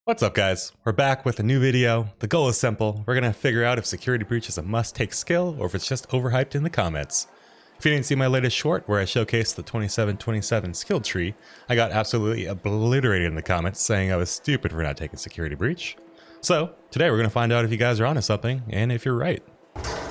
What's up, guys? We're back with a new video. The goal is simple. We're gonna figure out if Security Breach is a must-take skill or if it's just overhyped in the comments. If you didn't see my latest short where I showcased the 2727 skill tree, I got absolutely obliterated in the comments saying I was stupid for not taking Security Breach. So, today we're gonna find out if you guys are onto something and if you're right.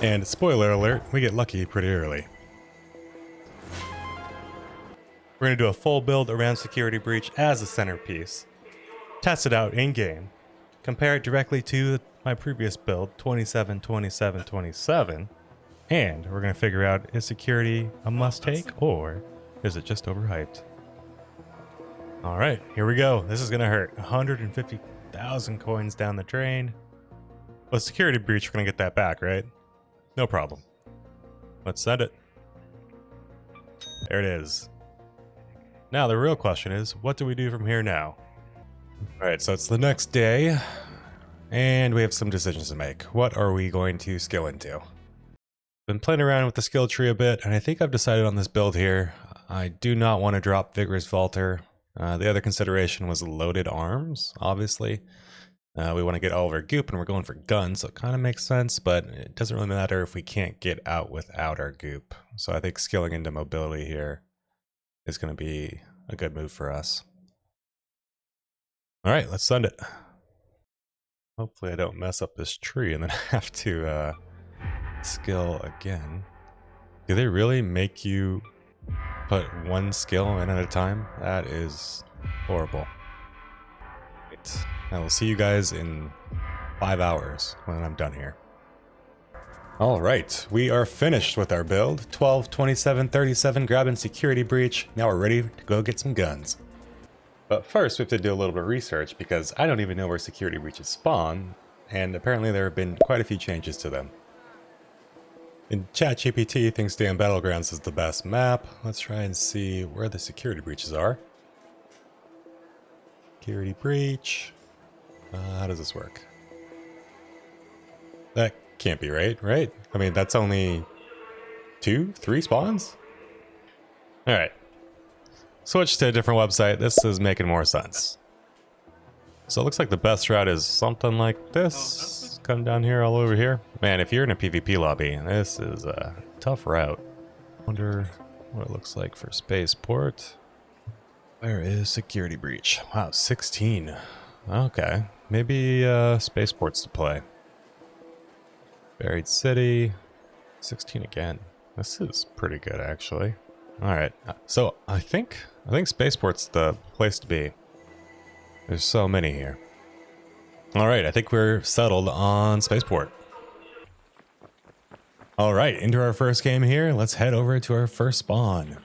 And spoiler alert, we get lucky pretty early. We're gonna do a full build around Security Breach as a centerpiece. Test it out in-game, compare it directly to my previous build, 27-27-27, and we're going to figure out, is security a must-take, or is it just overhyped? Alright, here we go. This is going to hurt. 150,000 coins down the drain. Well, Security Breach, we're going to get that back, right? No problem. Let's send it. There it is. Now, the real question is, what do we do from here now? Alright, so it's the next day, and we have some decisions to make. What are we going to skill into? Been playing around with the skill tree a bit, and I think I've decided on this build here. I do not want to drop Vigorous Vaulter. The other consideration was loaded arms, obviously. We want to get all of our goop, and we're going for guns, so it kind of makes sense, but it doesn't really matter if we can't get out without our goop. So I think skilling into mobility here is going to be a good move for us. Alright, let's send it. Hopefully I don't mess up this tree and then have to skill again. Do they really make you put one skill in at a time? That is horrible. Right. I will see you guys in 5 hours when I'm done here. Alright, we are finished with our build. 12-27-37, grabbing Security Breach. Now we're ready to go get some guns. But first, we have to do a little bit of research because I don't even know where Security Breaches spawn, and apparently there have been quite a few changes to them. In ChatGPT thinks Damn Battlegrounds is the best map. Let's try and see where the Security Breaches are. Security Breach. How does this work? That can't be right? I mean, that's only 2, 3 spawns? Alright. Switch to a different website. This is making more sense. So it looks like the best route is something like this. Come down here, all over here. Man, if you're in a PvP lobby, this is a tough route. Wonder what it looks like for Spaceport. Where is Security Breach? Wow, 16. Okay, maybe Spaceport's to play. Buried City, 16 again. This is pretty good, actually. Alright, so I think Spaceport's the place to be. There's so many here. Alright, I think we're settled on Spaceport. Alright, into our first game here. Let's head over to our first spawn.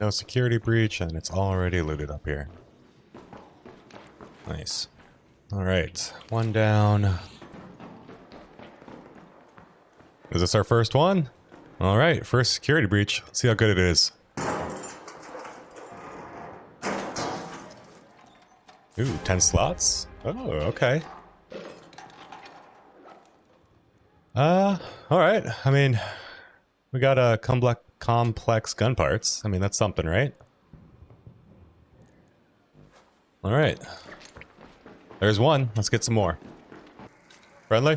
No Security Breach, and it's already looted up here. Nice. Alright, one down. Is this our first one? Alright, first Security Breach. Let's see how good it is. Ooh, 10 slots? Oh, okay. Alright. I mean, we got a complex gun parts. I mean, that's something, right? Alright. There's one. Let's get some more. Friendly?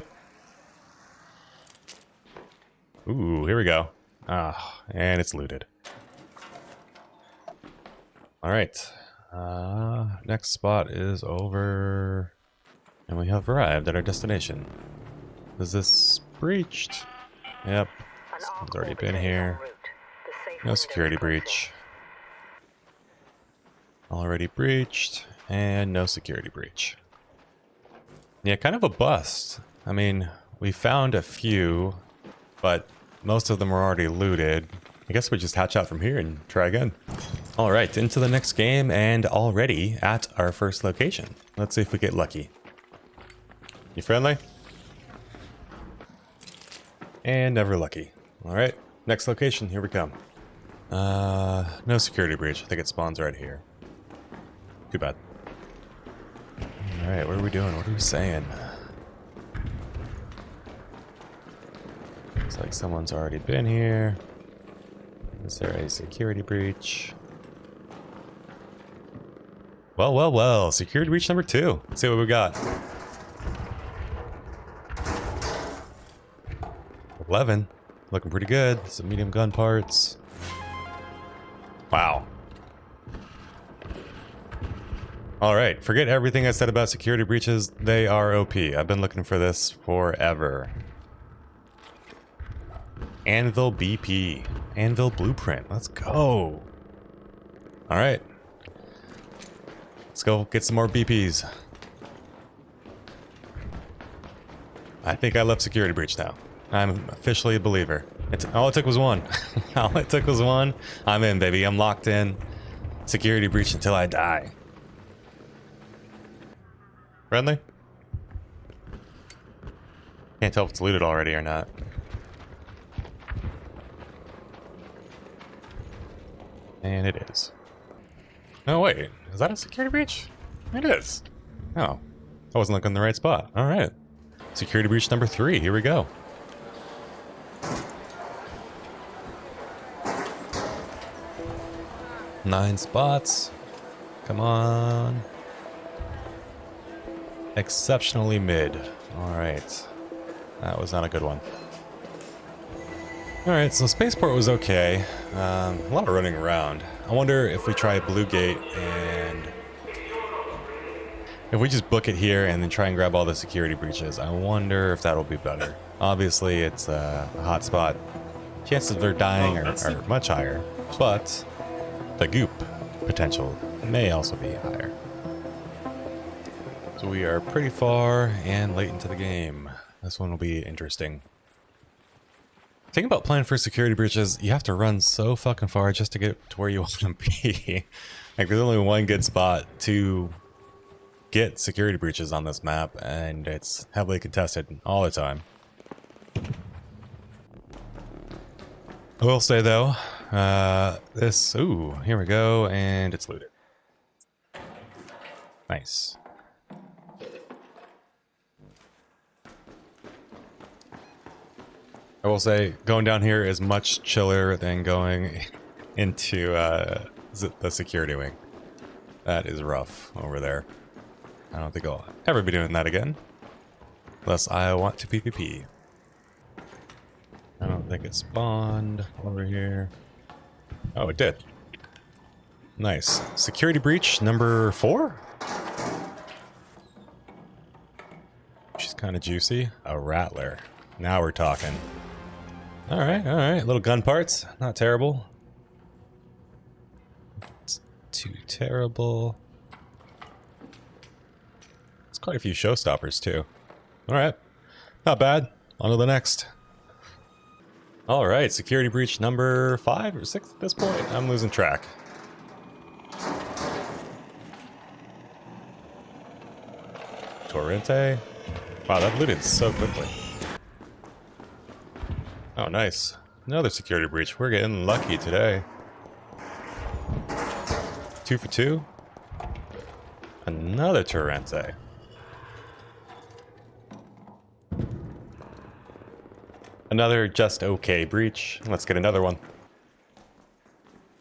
Ooh, here we go. Ah, and it's looted. Alright. Next spot is over. And we have arrived at our destination. Is this breached? Yep. Someone's already been here. No Security Breach. Already breached. And no Security Breach. Yeah, kind of a bust. I mean, we found a few, but most of them were already looted. I guess we just hatch out from here and try again. Alright, into the next game and already at our first location. Let's see if we get lucky. You friendly? And never lucky. Alright, next location, here we come. No Security Breach. I think it spawns right here. Too bad. Alright, what are we doing? What are we saying? Looks like someone's already been here. Is there a Security Breach? Well, well, well. Security breach number 2. Let's see what we got. 11. Looking pretty good. Some medium gun parts. Wow. Alright, forget everything I said about security breaches. They are OP. I've been looking for this forever. Anvil BP. Anvil Blueprint. Let's go. Alright. Let's go get some more BPs. I think I love security breach now. I'm officially a believer. All it took was one. All it took was one. I'm in, baby. I'm locked in. Security breach until I die. Friendly? Can't tell if it's looted already or not. And it is. Oh wait, is that a security breach? It is. Oh, I wasn't looking in the right spot. All right. Security breach number 3. Here we go. Nine spots. Come on. Exceptionally mid. Alright. That was not a good one. Alright, so Spaceport was okay. A lot of running around. I wonder if we try Bluegate and... if we just book it here and then try and grab all the security breaches, I wonder if that'll be better. Obviously, it's a hot spot. Chances of their dying are much higher, but the goop potential may also be higher. So we are pretty far and late into the game. This one will be interesting. The thing about playing for security breaches, you have to run so fucking far just to get to where you want to be. Like, there's only one good spot to get security breaches on this map, and it's heavily contested all the time. I will say though, ooh, here we go, and it's looted. Nice. I will say, going down here is much chiller than going into the security wing. That is rough over there. I don't think I'll ever be doing that again. Unless I want to PvP. I don't think it spawned over here. Oh, it did. Nice. Security breach number 4? She's kind of juicy. A rattler. Now we're talking. Alright, alright. Little gun parts. Not terrible. It's too terrible. It's quite a few showstoppers, too. Alright. Not bad. On to the next. Alright, security breach number 5 or 6 at this point. I'm losing track. Torrente. Wow, that looted so quickly. Oh, nice. Another security breach. We're getting lucky today. 2 for 2. Another Torrente. Another just okay breach. Let's get another one.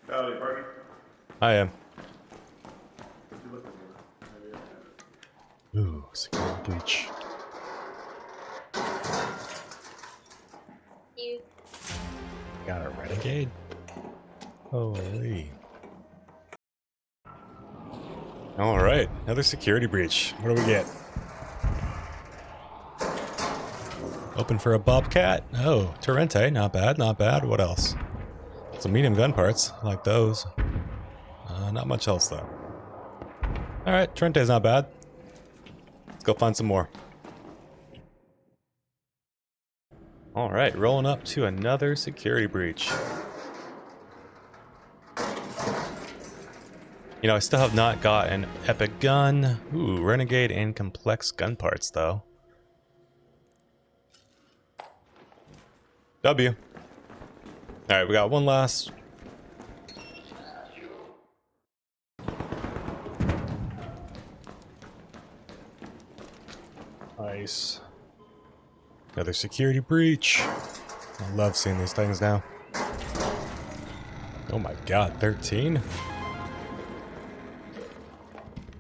Howdy, partner. I am. Ooh, security breach. Got a renegade? Holy. Alright, another security breach. What do we get? Open for a bobcat. Oh, Torrente. Not bad, not bad. What else? Some medium gun parts. I like those. Not much else, though. Alright, Torrente's not bad. Let's go find some more. Alright, rolling up to another security breach. You know, I still have not got an epic gun. Ooh, renegade and complex gun parts, though. W. Alright, we got one last. Nice. Another security breach. I love seeing these things now. Oh my god, 13?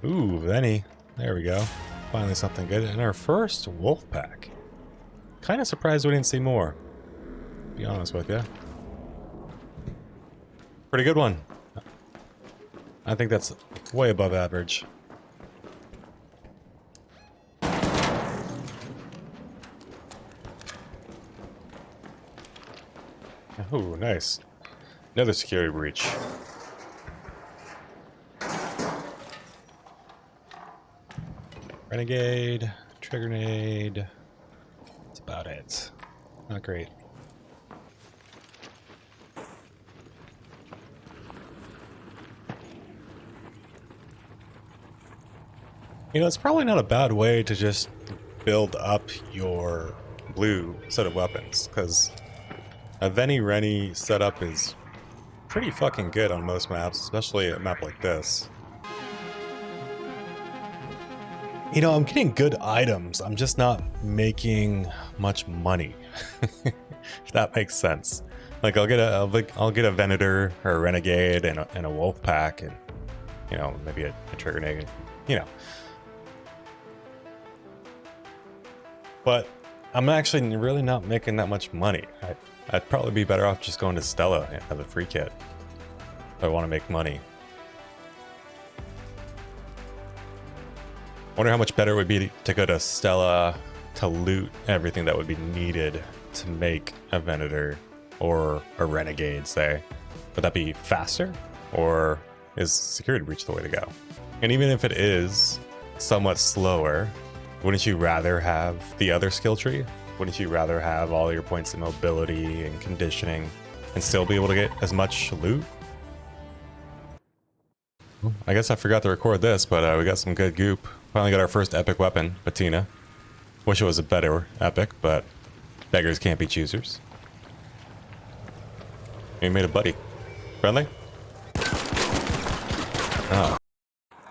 Ooh, Venny. There we go. Finally something good. And our first wolf pack. Kind of surprised we didn't see more. To be honest with you. Pretty good one. I think that's way above average. Oh, nice. Another security breach. Renegade, trigger nade. That's about it. Not great. You know, it's probably not a bad way to just build up your blue set of weapons, because a Venny Renny setup is pretty fucking good on most maps, especially a map like this. You know, I'm getting good items, I'm just not making much money. If that makes sense. Like I'll get a Venator or a Renegade and a Wolf Pack, and you know, maybe a Trigger Nade, you know. But I'm actually really not making that much money. I'd probably be better off just going to Stella and have a free kit if I want to make money. I wonder how much better it would be to go to Stella to loot everything that would be needed to make a Venator or a Renegade, say. Would that be faster? Or is Security Breach the way to go? And even if it is somewhat slower, wouldn't you rather have the other skill tree? Wouldn't you rather have all your points of mobility and conditioning and still be able to get as much loot? I guess I forgot to record this, but we got some good goop. Finally got our first epic weapon, Patina. Wish it was a better epic, but beggars can't be choosers. We made a buddy. Friendly? Oh.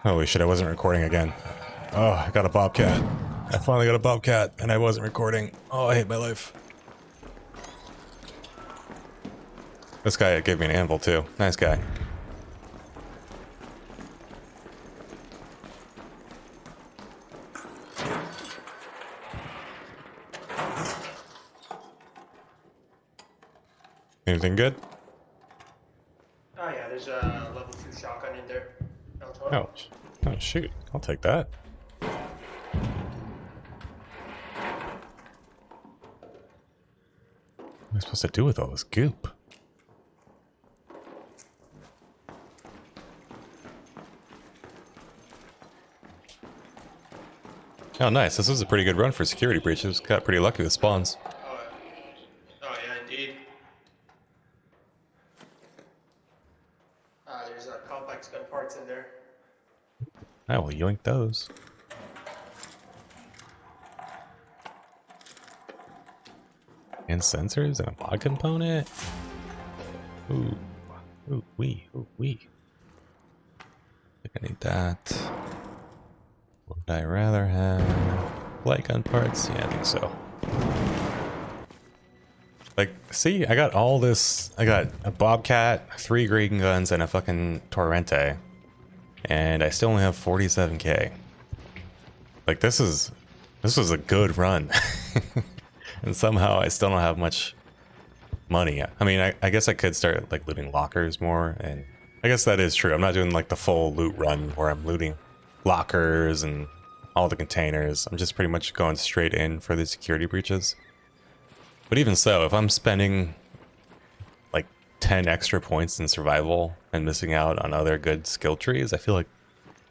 Holy shit, I wasn't recording again. Oh, I got a bobcat. I finally got a bobcat, and I wasn't recording. Oh, I hate my life. This guy gave me an anvil, too. Nice guy. Anything good? Oh yeah, there's a level 2 shotgun in there. Oh, oh shoot. I'll take that. What am I supposed to do with all this goop? Oh, nice. This was a pretty good run for security breaches. Got pretty lucky with spawns. Oh yeah, indeed. There's complex gun parts in there. I will yoink those. And sensors and a mod component. Ooh. Ooh, wee. Ooh, wee. I think I need that. Would I rather have light gun parts? Yeah, I think so. Like, see, I got all this. I got a Bobcat, 3 green guns, and a fucking Torrente. And I still only have 47k. Like, this was a good run. And somehow I still don't have much money. I mean, I guess I could start like looting lockers more, and I guess that is true. I'm not doing like the full loot run where I'm looting lockers and all the containers. I'm just pretty much going straight in for the security breaches. But even so, if I'm spending like 10 extra points in survival and missing out on other good skill trees, I feel like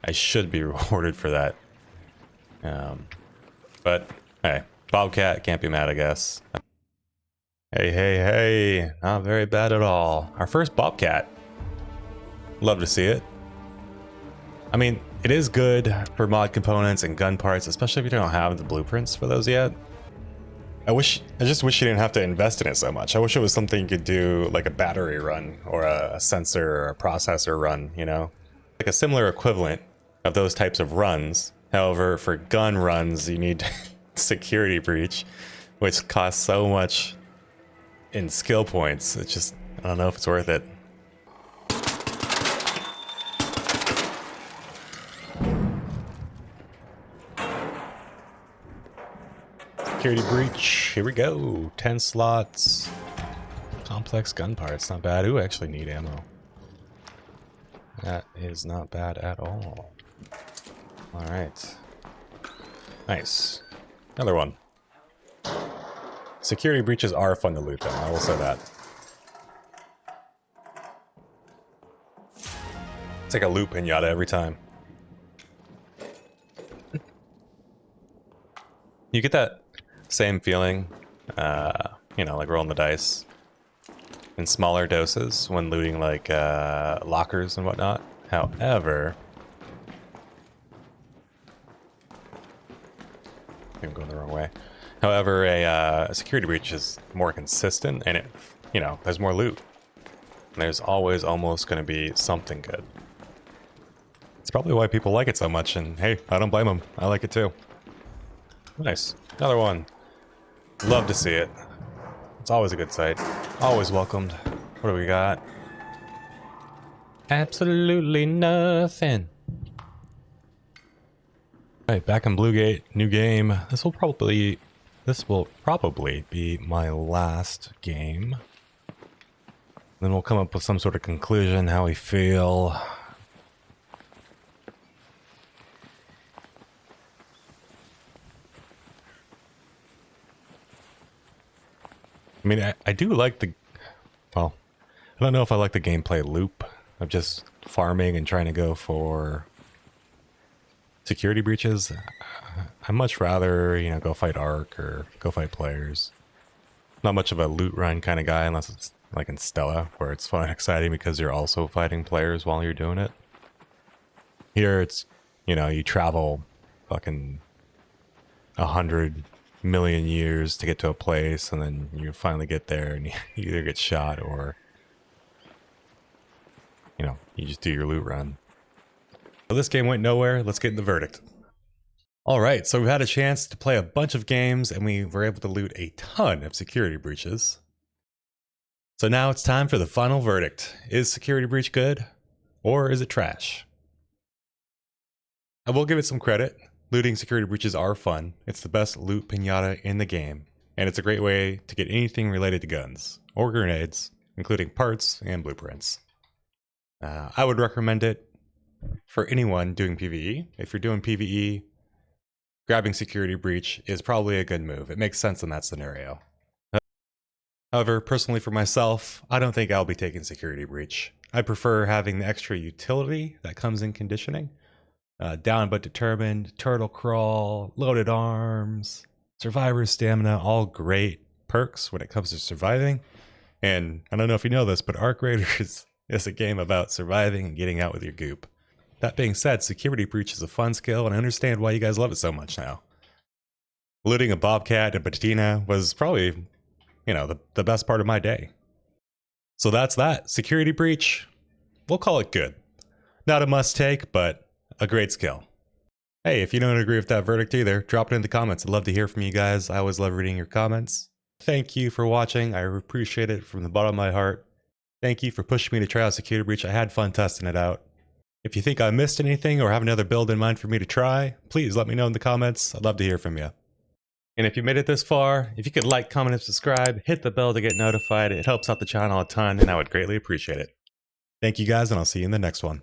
I should be rewarded for that. But hey, Bobcat, can't be mad, I guess. Hey, hey, hey, not very bad at all. Our first Bobcat. Love to see it. I mean, it is good for mod components and gun parts, especially if you don't have the blueprints for those yet. I just wish you didn't have to invest in it so much. I wish it was something you could do like a battery run or a sensor or a processor run, you know? Like a similar equivalent of those types of runs. However, for gun runs, you need security breach, which costs so much in skill points. It's just, I don't know if it's worth it. Security breach. Here we go. 10 slots. Complex gun parts. Not bad. Ooh, I actually need ammo. That is not bad at all. Alright. Nice. Another one. Security breaches are fun to loot, though. I will say that. It's like a loot pinata every time. You get that same feeling, you know, like rolling the dice in smaller doses when looting like lockers and whatnot. However, I'm going the wrong way. However, a security breach is more consistent and it, you know, there's more loot. And there's always almost going to be something good. It's probably why people like it so much, and hey, I don't blame them. I like it too. Nice. Another one. Love to see it. It's always a good sight. Always welcomed. What do we got? Absolutely nothing. Alright, back in Bluegate. New game. This will probably be my last game. Then we'll come up with some sort of conclusion, how we feel. I mean, I do like the, well, I don't know if I like the gameplay loop of just farming and trying to go for security breaches. I'd much rather, you know, go fight Ark or go fight players. Not much of a loot run kind of guy unless it's like in Stella, where it's fun and exciting because you're also fighting players while you're doing it. Here it's, you know, you travel fucking 100 million years to get to a place, and then you finally get there and you either get shot or, you know, you just do your loot run. So this game went nowhere. Let's get in the verdict. All right, so we've had a chance to play a bunch of games and we were able to loot a ton of security breaches. So now it's time for the final verdict. Is security breach good or is it trash? I will give it some credit. Looting security breaches are fun. It's the best loot pinata in the game, and it's a great way to get anything related to guns or grenades, including parts and blueprints. I would recommend it for anyone doing PvE. If you're doing PvE, grabbing security breach is probably a good move. It makes sense in that scenario. However, personally for myself, I don't think I'll be taking security breach. I prefer having the extra utility that comes in conditioning. Down but determined, turtle crawl, loaded arms, survivor stamina, all great perks when it comes to surviving. And I don't know if you know this, but Ark Raiders is a game about surviving and getting out with your goop. That being said, security breach is a fun skill, and I understand why you guys love it so much now. Looting a Bobcat and Patina was probably, you know, the best part of my day. So that's that. Security breach, we'll call it good. Not a must take, but a great skill. Hey, if you don't agree with that verdict either, drop it in the comments. I'd love to hear from you guys. I always love reading your comments. Thank you for watching. I appreciate it from the bottom of my heart. Thank you for pushing me to try out security breach. I had fun testing it out. If you think I missed anything or have another build in mind for me to try, please let me know in the comments. I'd love to hear from you. And if you made it this far, if you could like, comment, and subscribe, hit the bell to get notified. It helps out the channel a ton, and I would greatly appreciate it. Thank you guys, and I'll see you in the next one.